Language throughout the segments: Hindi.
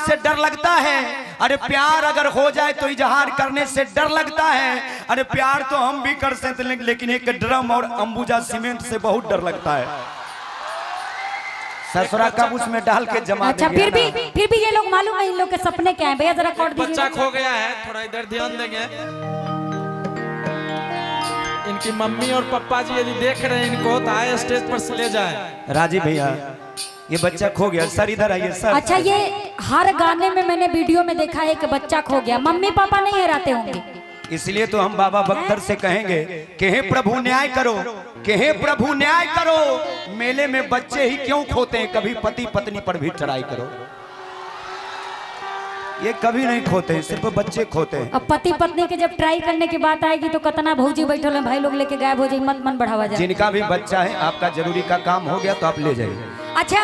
से डर लगता है, अरे प्यार अगर हो जाए तो इजहार करने से डर लगता है। अरे प्यार तो हम भी कर सकते हैं, लेकिन एक ड्रम और अंबुजा सीमेंट से बहुत डर लगता है। ससुरा कब उसमें डाल के जमा। अच्छा फिर भी ये लोग मालूम है इन लोग के सपने क्या है भैया, जरा कोड दीजिए। बच्चा खो गया है, थोड़ा इधर ध्यान देंगे। इनकी मम्मी और पापा जी यदि देख रहे हैं इनको तो आए स्टेज पर से ले जाए। राजीव भैया ये बच्चा खो गया, सर इधर आइए सर। अच्छा ये हर गाने में मैंने वीडियो में देखा है कि बच्चा खो गया, मम्मी पापा नहीं हराते होंगे। इसलिए तो हम बाबा बख्तर से कहेंगे कि हे प्रभु न्याय करो, कि हे प्रभु न्याय करो। मेले में बच्चे ही क्यों खोते हैं, कभी पति पत्नी पर भी चढ़ाई करो। ये कभी नहीं खोते हैं, सिर्फ बच्चे खोते हैं। अब पति पत्नी के जब ट्राई करने की बात आएगी तो कतना भौजी बैठल है, भाई लोग लेके गायब हो जाए, मत मन बढ़ावा जाए। जिनका भी बच्चा है, आपका जरूरी का काम हो गया तो आप ले जाइए। अच्छा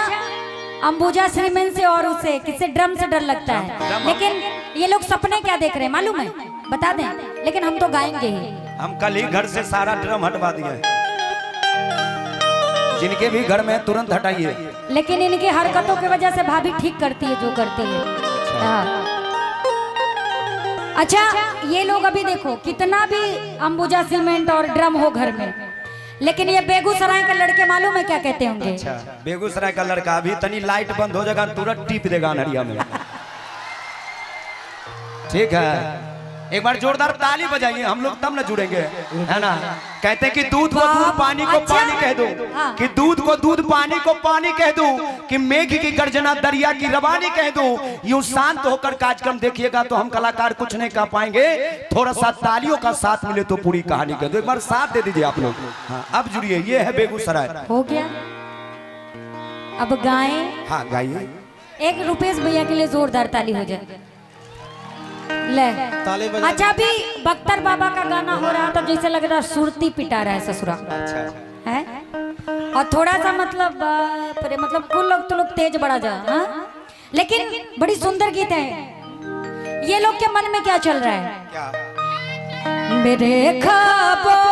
अंबुजा श्रीमेन से और उसे किससे ड्रम से डर लगता है, लेकिन ये लोग सपने क्या देख रहे हैं मालूम है, बता दें, लेकिन हम तो गाएंगे ही। हम कल ही घर से सारा ड्रम हटवा दिया है, जिनके भी घर में तुरंत हटाइए। लेकिन इनकी हरकतों की वजह से भाभी ठीक करती है जो करती है। हाँ। अच्छा ये लोग अभी देखो कितना भी अंबुजा सीमेंट और ड्रम हो घर में, लेकिन ये बेगूसराय के लड़के मालूम है क्या कहते होंगे। अच्छा बेगूसराय का लड़का अभी तनी लाइट बंद हो जाएगा तुरंत टीप देगा नरिया में। ठीक है, एक बार जोरदार ताली बजाइए, हम लोग तब न जुड़ेंगे, है ना। कहते हैं कि दूध को दूध पानी को पानी कह दो, कि दूध को दूध पानी को पानी कह दो, कि मेघ की गर्जना दरिया की रवानी कह दो। यूं शांत होकर कार्यक्रम देखिएगा तो हम कलाकार कुछ नहीं कह पाएंगे, थोड़ा सा तालियों का साथ मिले तो पूरी कहानी कह दो। एक बार साथ दे दीजिए आप लोग। हाँ, अब जुड़िए, ये है बेगूसराय। हो गया, अब गाएं। हाँ गाइए। एक रुपेश भैया के लिए जोरदार ताली हो जाए। ले अच्छा भी बख्तर बाबा का गाना हो रहा था, जैसे लग रहा सुरती पिटा रहा है ससुरा। अच्छा है, और थोड़ा सा मतलब कुल लोग तो लोग तेज बढ़ा जा। हाँ? लेकिन बड़ी सुंदर गीत है। ये लोग के मन में क्या चल रहा है? क्या? मेरे ख्वाबों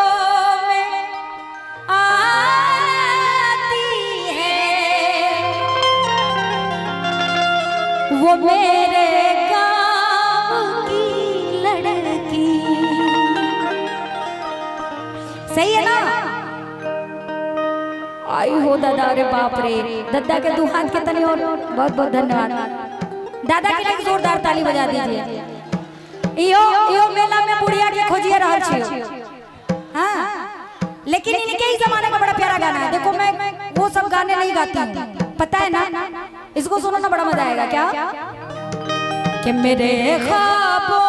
में आती है वो मेरे सही है ना। आई हो दादा, अरे बाप रे, दादा के दो हाथ के तले और बहुत बहुत धन्यवाद। दादा के लिए जोरदार ताली बजा दीजिए। यो मेला में बुढ़िया के खोजिए रहल छी। हाँ लेकिन इनके ही जमाने का बड़ा प्यारा गाना है। देखो मैं वो सब गाने नहीं गाती हूँ, पता है ना, इसको सुनो ना बड़ा मजा आएगा। क्या कि मेरे ख्वाबों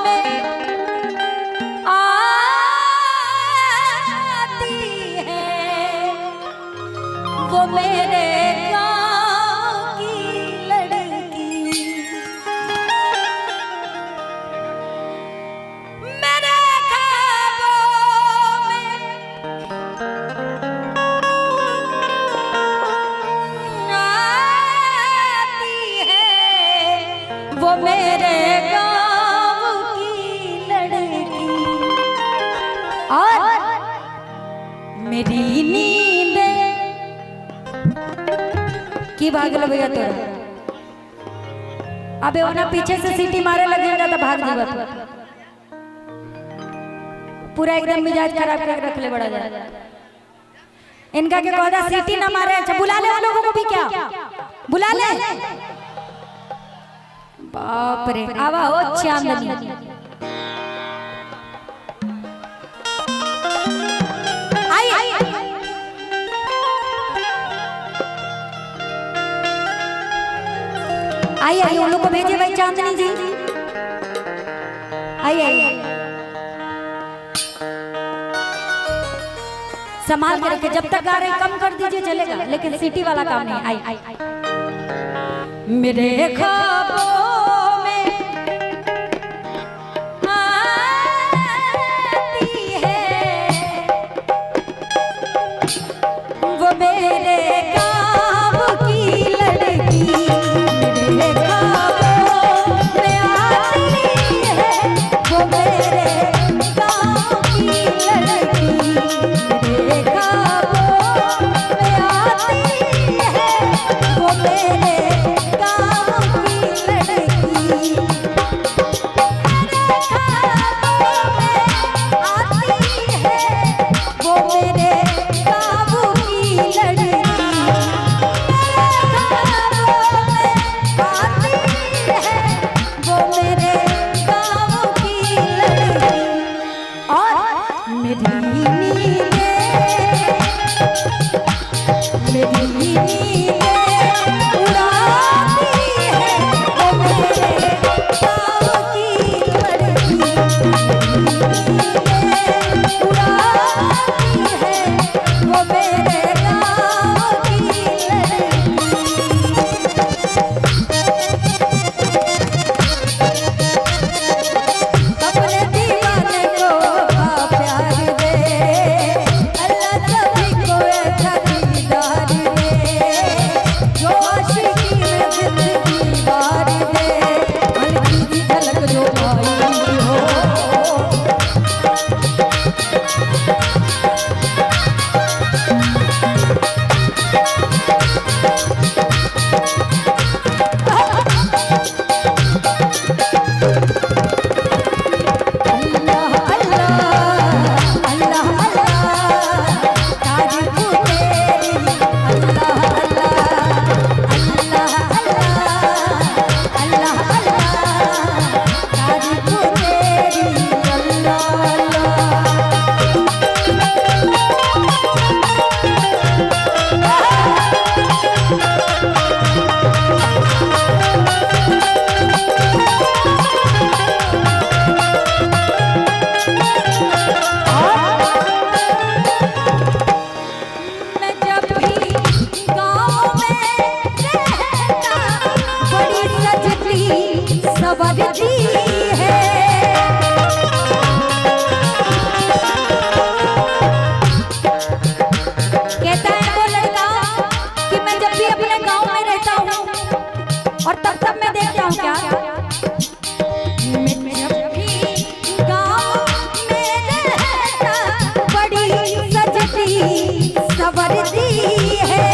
में वो मेरे गाँव की लड़की, मेरे ख्वाबों में आती है वो मेरे गाँव की लड़की, और मेरी नींद की भागल भैया तोरा। अबे वो ना पीछे से सीटी मारे लगे जाता भाग जीवा, पूरा एकदम मिजाज खराब कर रख ले बड़ा जा। इनका के कहता सीटी ना मारे। अच्छा बुला ले उन लोगों को भी, क्या बुला ले। बाप रे, आवा हो चांदनी। आई आई उन लोग को भेजे भाई, चांदनी जी आई आई, संभाल के रखे। जब तक गा रहे कम कर दीजिए चलेगा, लेकिन सिटी वाला काम नहीं। आई आई मेरे ख्वाबों में आती है वो मेरे गाँव की लड़की, वो मेरे गाँव की सजती सवरती है। कहता है वो लड़का कि मैं जब भी अपने गांव में रहता हूँ और तब मैं देखता हूँ क्या मैं जब भी गांव में रहता बड़ी सजती सवरती है।